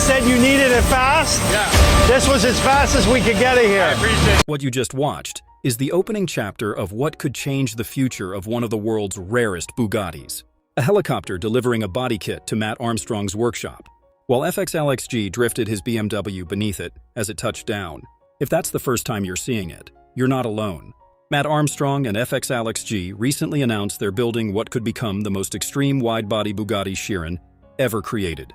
said you needed it fast? Yeah. This was as fast as we could get it here. I appreciate it. What you just watched is the opening chapter of what could change the future of one of the world's rarest Bugattis. A helicopter delivering a body kit to Mat Armstrong's workshop, while FXAlexG drifted his BMW beneath it as it touched down. If that's the first time you're seeing it, you're not alone. Mat Armstrong and FXAlexG recently announced they're building what could become the most extreme wide-body Bugatti Chiron ever created.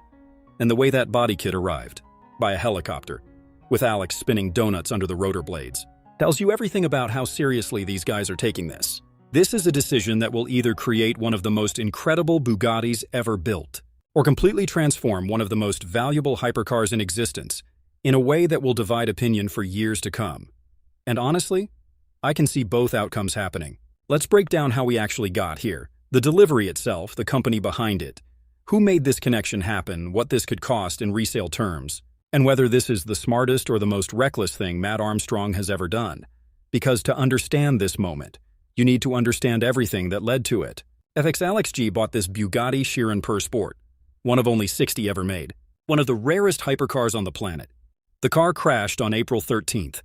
And the way that body kit arrived, by a helicopter, with Alex spinning donuts under the rotor blades, tells you everything about how seriously these guys are taking this. This is a decision that will either create one of the most incredible Bugattis ever built, or completely transform one of the most valuable hypercars in existence in a way that will divide opinion for years to come. And honestly, I can see both outcomes happening. Let's break down how we actually got here. The delivery itself, the company behind it, who made this connection happen, what this could cost in resale terms, and whether this is the smartest or the most reckless thing Mat Armstrong has ever done. Because to understand this moment, you need to understand everything that led to it. FXAlexG bought this Bugatti Chiron Pur Sport, one of only 60 ever made, one of the rarest hypercars on the planet. The car crashed on April 13th.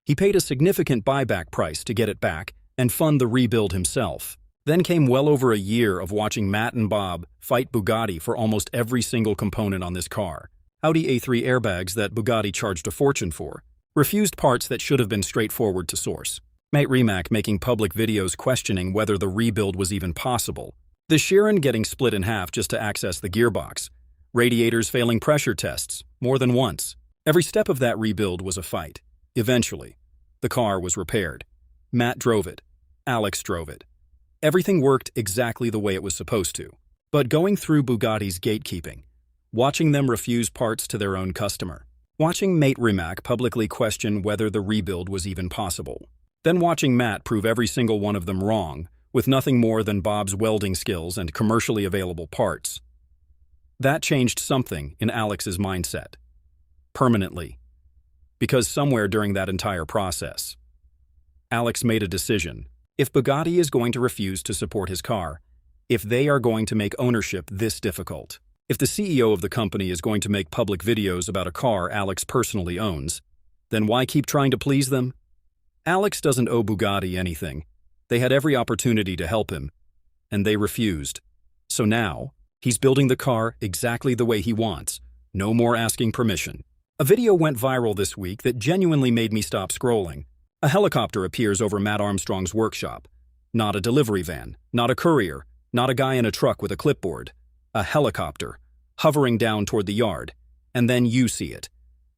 He paid a significant buyback price to get it back and fund the rebuild himself. Then came well over a year of watching Matt and Bob fight Bugatti for almost every single component on this car. Audi A3 airbags that Bugatti charged a fortune for, refused parts that should have been straightforward to source. Mate Rimac making public videos questioning whether the rebuild was even possible. The Chiron getting split in half just to access the gearbox. Radiators failing pressure tests, more than once. Every step of that rebuild was a fight. Eventually, the car was repaired. Matt drove it. Alex drove it. Everything worked exactly the way it was supposed to. But going through Bugatti's gatekeeping, watching them refuse parts to their own customer, watching Mate Rimac publicly question whether the rebuild was even possible, then watching Matt prove every single one of them wrong with nothing more than Bob's welding skills and commercially available parts. That changed something in Alex's mindset. Permanently. Because somewhere during that entire process, Alex made a decision. If Bugatti is going to refuse to support his car, if they are going to make ownership this difficult, if the CEO of the company is going to make public videos about a car Alex personally owns, then why keep trying to please them? Alex doesn't owe Bugatti anything. They had every opportunity to help him, and they refused. So now, he's building the car exactly the way he wants, no more asking permission. A video went viral this week that genuinely made me stop scrolling. A helicopter appears over Mat Armstrong's workshop. Not a delivery van, not a courier, not a guy in a truck with a clipboard. A helicopter, hovering down toward the yard. And then you see it.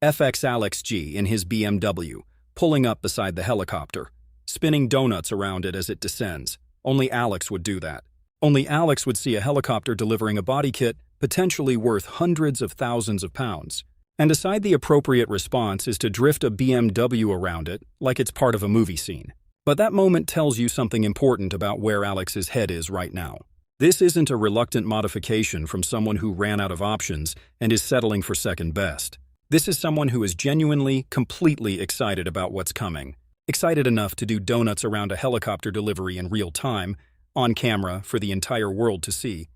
FXAlexG in his BMW, pulling up beside the helicopter, spinning donuts around it as it descends. Only Alex would do that. Only Alex would see a helicopter delivering a body kit potentially worth hundreds of thousands of pounds. And decide the appropriate response is to drift a BMW around it like it's part of a movie scene. But that moment tells you something important about where Alex's head is right now. This isn't a reluctant modification from someone who ran out of options and is settling for second best. This is someone who is genuinely, completely excited about what's coming. Excited enough to do donuts around a helicopter delivery in real time, on camera for the entire world to see.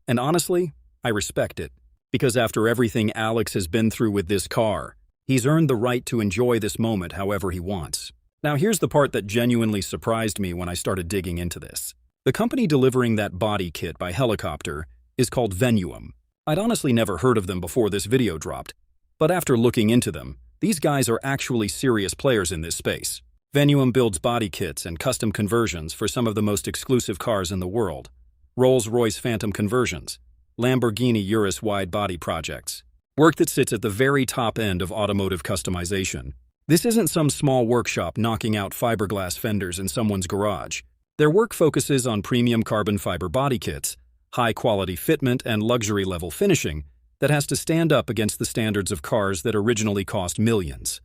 And honestly, I respect it. Because after everything Alex has been through with this car, he's earned the right to enjoy this moment however he wants. Now here's the part that genuinely surprised me when I started digging into this. The company delivering that body kit by helicopter is called Venuum. I'd honestly never heard of them before this video dropped, but after looking into them, these guys are actually serious players in this space. Venuum builds body kits and custom conversions for some of the most exclusive cars in the world. Rolls-Royce Phantom conversions, Lamborghini Urus wide-body projects. Work that sits at the very top end of automotive customization. This isn't some small workshop knocking out fiberglass fenders in someone's garage. Their work focuses on premium carbon fiber body kits, high-quality fitment, and luxury-level finishing that has to stand up against the standards of cars that originally cost millions.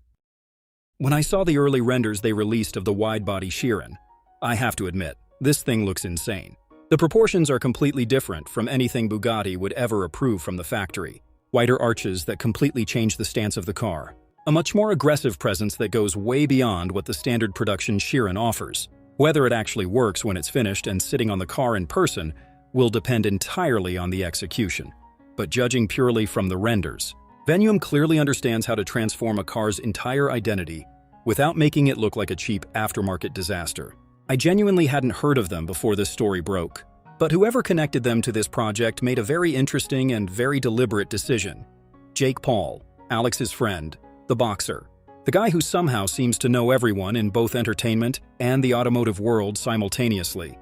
When I saw the early renders they released of the wide-body Chiron, I have to admit, this thing looks insane. The proportions are completely different from anything Bugatti would ever approve from the factory. Wider arches that completely change the stance of the car. A much more aggressive presence that goes way beyond what the standard production Chiron offers. Whether it actually works when it's finished and sitting on the car in person will depend entirely on the execution. But judging purely from the renders, Venuum clearly understands how to transform a car's entire identity without making it look like a cheap aftermarket disaster. I genuinely hadn't heard of them before this story broke, but whoever connected them to this project made a very interesting and very deliberate decision. Jake Paul, Alex's friend, the boxer, the guy who somehow seems to know everyone in both entertainment and the automotive world simultaneously,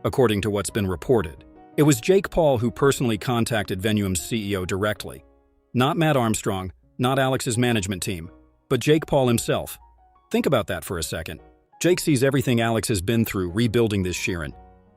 according to what's been reported. It was Jake Paul who personally contacted Venuum's CEO directly. Not Mat Armstrong, not Alex's management team, but Jake Paul himself. Think about that for a second. Jake sees everything Alex has been through rebuilding this Chiron.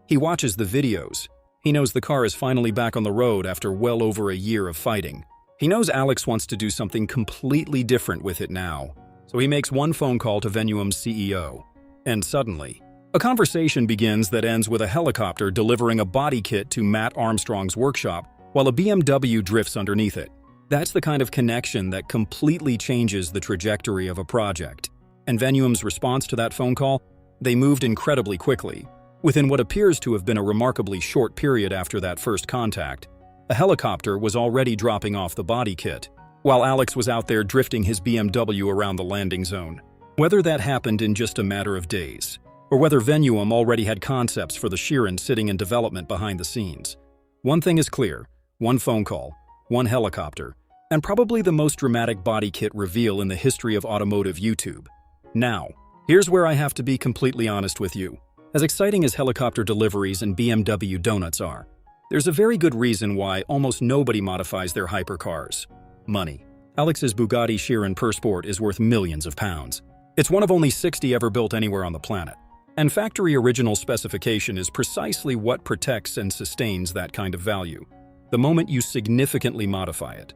He watches the videos. He knows the car is finally back on the road after well over a year of fighting. He knows Alex wants to do something completely different with it now. So he makes one phone call to Venuum's CEO. And suddenly, a conversation begins that ends with a helicopter delivering a body kit to Mat Armstrong's workshop while a BMW drifts underneath it. That's the kind of connection that completely changes the trajectory of a project. And Venuum's response to that phone call? They moved incredibly quickly. Within what appears to have been a remarkably short period after that first contact, a helicopter was already dropping off the body kit, while Alex was out there drifting his BMW around the landing zone. Whether that happened in just a matter of days, or whether Venuum already had concepts for the Chiron sitting in development behind the scenes, one thing is clear: one phone call, one helicopter, and probably the most dramatic body kit reveal in the history of automotive YouTube. Now, here's where I have to be completely honest with you. As exciting as helicopter deliveries and BMW donuts are, there's a very good reason why almost nobody modifies their hypercars: money. Alex's Bugatti Chiron Pur Sport is worth millions of pounds. It's one of only 60 ever built anywhere on the planet. And factory original specification is precisely what protects and sustains that kind of value, the moment you significantly modify it.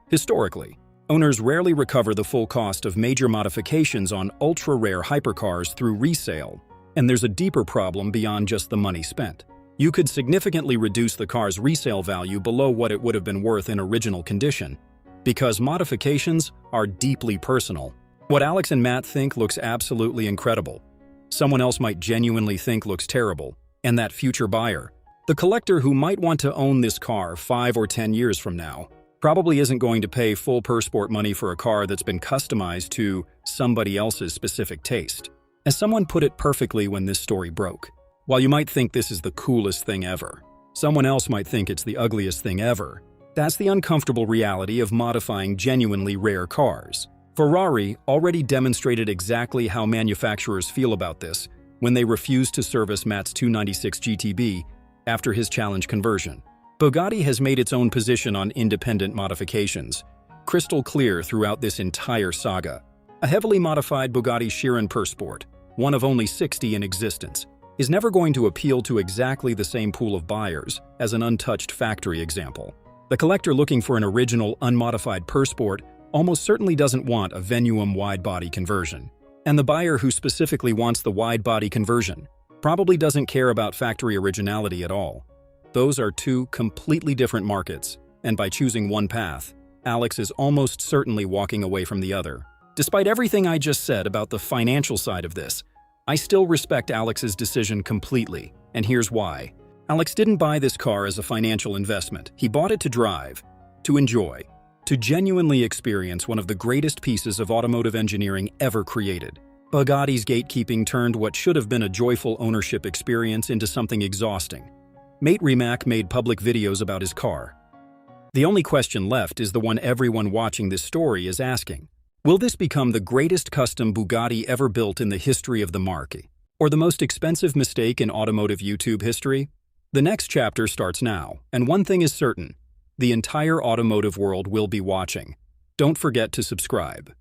Historically, owners rarely recover the full cost of major modifications on ultra-rare hypercars through resale, and there's a deeper problem beyond just the money spent. You could significantly reduce the car's resale value below what it would have been worth in original condition, because modifications are deeply personal. What Alex and Matt think looks absolutely incredible, someone else might genuinely think looks terrible, and that future buyer, the collector who might want to own this car 5 or 10 years from now, probably isn't going to pay full Pur Sport money for a car that's been customized to somebody else's specific taste. As someone put it perfectly when this story broke, while you might think this is the coolest thing ever, someone else might think it's the ugliest thing ever. That's the uncomfortable reality of modifying genuinely rare cars. Ferrari already demonstrated exactly how manufacturers feel about this when they refused to service Matt's 296 GTB after his challenge conversion. Bugatti has made its own position on independent modifications, crystal clear throughout this entire saga. A heavily modified Bugatti Chiron Pur Sport, one of only 60 in existence, is never going to appeal to exactly the same pool of buyers as an untouched factory example. The collector looking for an original, unmodified Pur Sport almost certainly doesn't want a Venuum wide-body conversion. And the buyer who specifically wants the wide-body conversion probably doesn't care about factory originality at all. Those are two completely different markets, and by choosing one path, Alex is almost certainly walking away from the other. Despite everything I just said about the financial side of this, I still respect Alex's decision completely, and here's why. Alex didn't buy this car as a financial investment. He bought it to drive, to enjoy, to genuinely experience one of the greatest pieces of automotive engineering ever created. Bugatti's gatekeeping turned what should have been a joyful ownership experience into something exhausting. Mate Rimac made public videos about his car. The only question left is the one everyone watching this story is asking. Will this become the greatest custom Bugatti ever built in the history of the marque? Or the most expensive mistake in automotive YouTube history? The next chapter starts now, and one thing is certain: the entire automotive world will be watching. Don't forget to subscribe.